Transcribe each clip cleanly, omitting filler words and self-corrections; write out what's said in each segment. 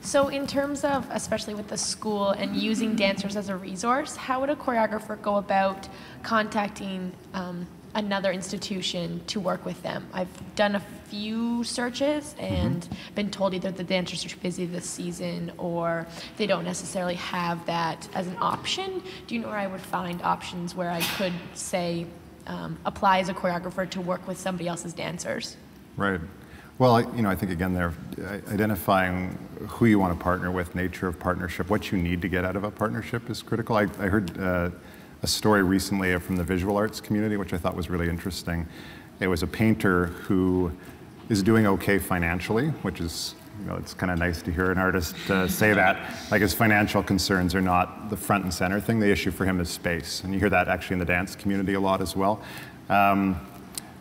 So in terms of, especially with the school and using dancers as a resource, how would a choreographer go about contacting another institution to work with them? I've done a few searches and been told either the dancers are too busy this season or they don't necessarily have that as an option. Do you know where I would find options where I could, say, apply as a choreographer to work with somebody else's dancers? Right. Well, I think again, they're identifying who you want to partner with, nature of partnership, what you need to get out of a partnership is critical. I heard a story recently from the visual arts community, which I thought was really interesting. It was a painter who is doing okay financially, which is, it's kind of nice to hear an artist say that. Like, his financial concerns are not the front and center thing. The issue for him is space. And you hear that actually in the dance community a lot as well.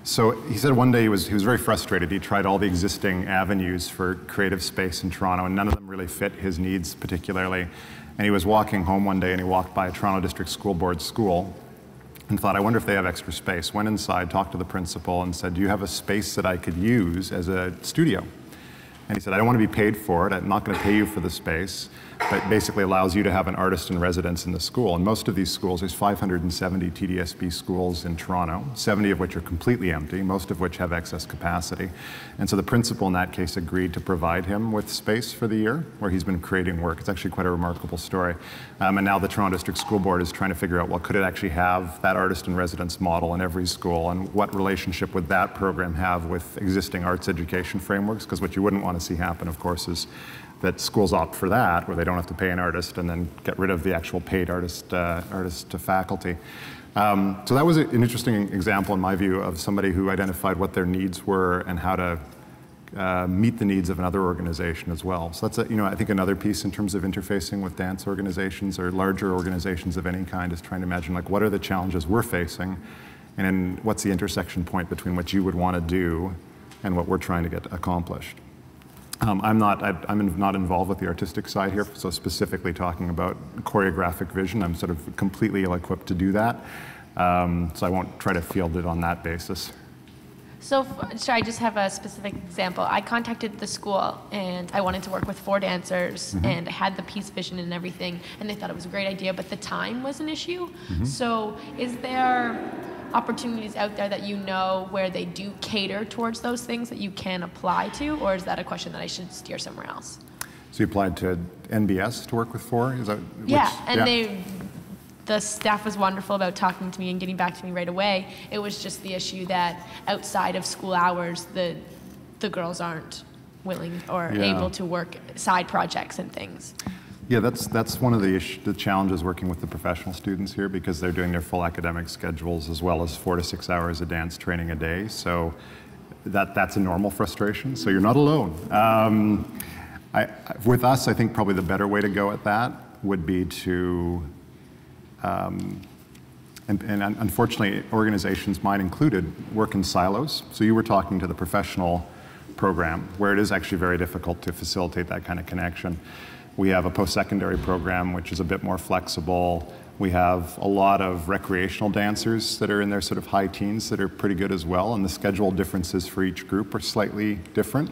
So he said one day he was very frustrated. He tried all the existing avenues for creative space in Toronto, and none of them really fit his needs particularly. And he was walking home one day, and he walked by a Toronto District School Board school and thought, I wonder if they have extra space. Went inside, talked to the principal, and said, do you have a space that I could use as a studio? And he said, I don't want to be paid for it. I'm not going to pay you for the space, but basically allows you to have an artist in residence in the school. And most of these schools, there's 570 TDSB schools in Toronto, 70 of which are completely empty, most of which have excess capacity. And so the principal in that case agreed to provide him with space for the year where he's been creating work. It's actually quite a remarkable story. And now the Toronto District School Board is trying to figure out, well, could it actually have that artist in residence model in every school, and what relationship would that program have with existing arts education frameworks? Because what you wouldn't want to see happen, of course, is that schools opt for that, where they don't have to pay an artist and then get rid of the actual paid artist to faculty. So that was an interesting example, in my view, of somebody who identified what their needs were and how to meet the needs of another organization as well. So that's, I think another piece in terms of interfacing with dance organizations or larger organizations of any kind is trying to imagine, like, what are the challenges we're facing, and then what's the intersection point between what you would want to do and what we're trying to get accomplished. I'm not involved with the artistic side here, so specifically talking about choreographic vision, I'm sort of completely ill-equipped to do that, so I won't try to field it on that basis. So, I just have a specific example. I contacted the school and I wanted to work with 4 dancers and I had the piece vision and everything, and they thought it was a great idea, but the time was an issue. So is there opportunities out there that you know where they do cater towards those things that you can apply to, or is that a question that I should steer somewhere else? So you applied to NBS to work with 4? Is that the staff was wonderful about talking to me and getting back to me right away. It was just the issue that outside of school hours, the girls aren't willing or able to work side projects and things. Yeah, that's one of the challenges working with the professional students here, because they're doing their full academic schedules as well as 4 to 6 hours of dance training a day. So that's a normal frustration. So you're not alone. With us, I think probably the better way to go at that would be to, and unfortunately, organizations, mine included, work in silos. So you were talking to the professional program, where it is actually very difficult to facilitate that kind of connection. We have a post-secondary program, which is a bit more flexible. We have a lot of recreational dancers that are in their sort of high teens that are pretty good as well, and the schedule differences for each group are slightly different.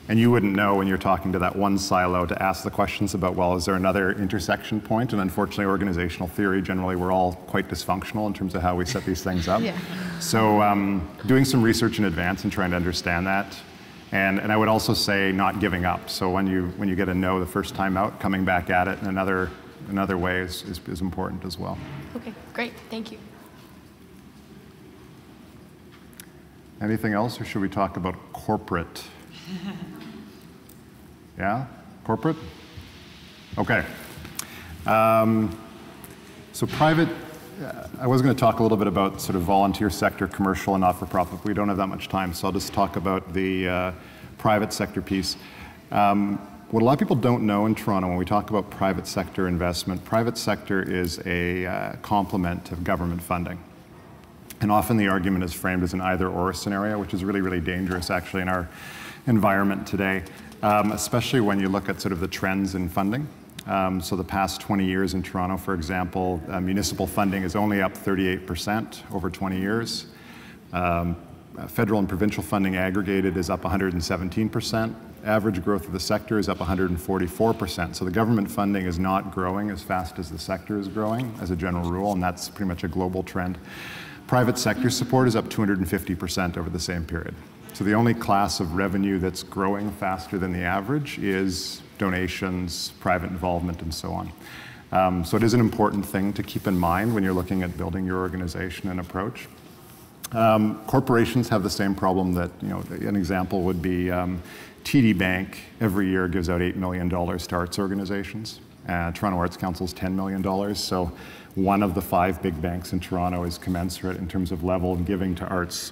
And you wouldn't know when you're talking to that one silo to ask the questions about, well, is there another intersection point? And unfortunately, organizational theory, generally, we're all quite dysfunctional in terms of how we set these things up. So doing some research in advance and trying to understand that. And I would also say not giving up. So when you get a no the first time out, coming back at it in another way is important as well. Okay, great, thank you. Anything else, or should we talk about corporate? Yeah, corporate? Okay. So private, I was going to talk a little bit about sort of volunteer sector, commercial and not-for-profit, but we don't have that much time, so I'll just talk about the private sector piece. What a lot of people don't know in Toronto when we talk about private sector investment, private sector is a complement of government funding. And often the argument is framed as an either-or scenario, which is really, really dangerous actually in our environment today, especially when you look at sort of the trends in funding. So the past 20 years in Toronto, for example, municipal funding is only up 38% over 20 years. Federal and provincial funding aggregated is up 117%. average growth of the sector is up 144%. So the government funding is not growing as fast as the sector is growing as a general rule, and that's pretty much a global trend. Private sector support is up 250% over the same period. So the only class of revenue that's growing faster than the average is donations, private involvement, and so on. So it is an important thing to keep in mind when you're looking at building your organization and approach. Corporations have the same problem that, an example would be TD Bank every year gives out $8 million to arts organizations. Toronto Arts Council is $10 million. So one of the 5 big banks in Toronto is commensurate in terms of level of giving to arts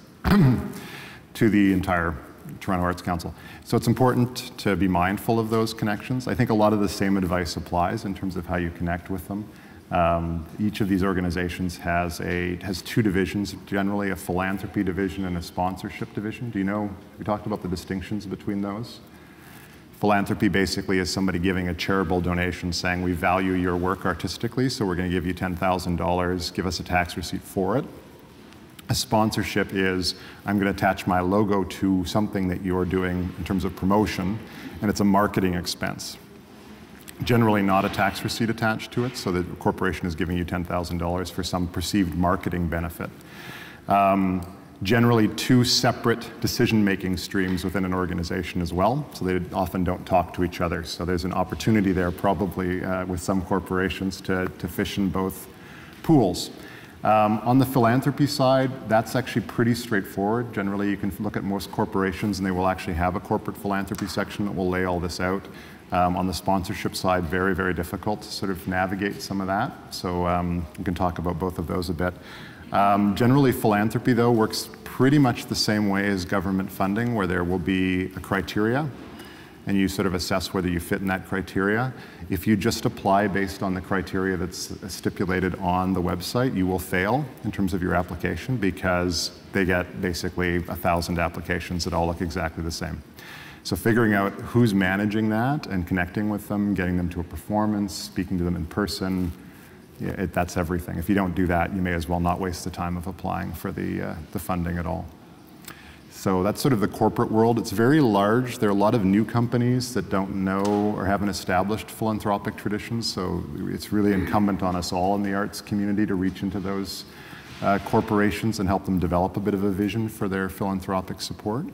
to the entire Toronto Arts Council. So it's important to be mindful of those connections. I think a lot of the same advice applies in terms of how you connect with them. Each of these organizations has 2 divisions, generally a philanthropy division and a sponsorship division. Do you know, we talked about the distinctions between those? Philanthropy basically is somebody giving a charitable donation saying, we value your work artistically, so we're going to give you $10,000, give us a tax receipt for it. A sponsorship is, I'm going to attach my logo to something that you're doing in terms of promotion, and it's a marketing expense. Generally not a tax receipt attached to it, so the corporation is giving you $10,000 for some perceived marketing benefit. Generally 2 separate decision-making streams within an organization as well, so they often don't talk to each other. So there's an opportunity there probably with some corporations to fish in both pools. On the philanthropy side, that's actually pretty straightforward. Generally, you can look at most corporations and they will actually have a corporate philanthropy section that will lay all this out. On the sponsorship side, very, very difficult to sort of navigate some of that. So we can talk about both of those a bit. Generally, philanthropy, though, works pretty much the same way as government funding, where there will be a criteria, and you sort of assess whether you fit in that criteria. If you just apply based on the criteria that's stipulated on the website, you will fail in terms of your application because they get basically 1,000 applications that all look exactly the same. So figuring out who's managing that and connecting with them, getting them to a performance, speaking to them in person, that's everything. If you don't do that, you may as well not waste the time of applying for the funding at all. So that's sort of the corporate world. It's very large. There are a lot of new companies that don't know or haven't established philanthropic traditions, so it's really incumbent on us all in the arts community to reach into those corporations and help them develop a bit of a vision for their philanthropic support.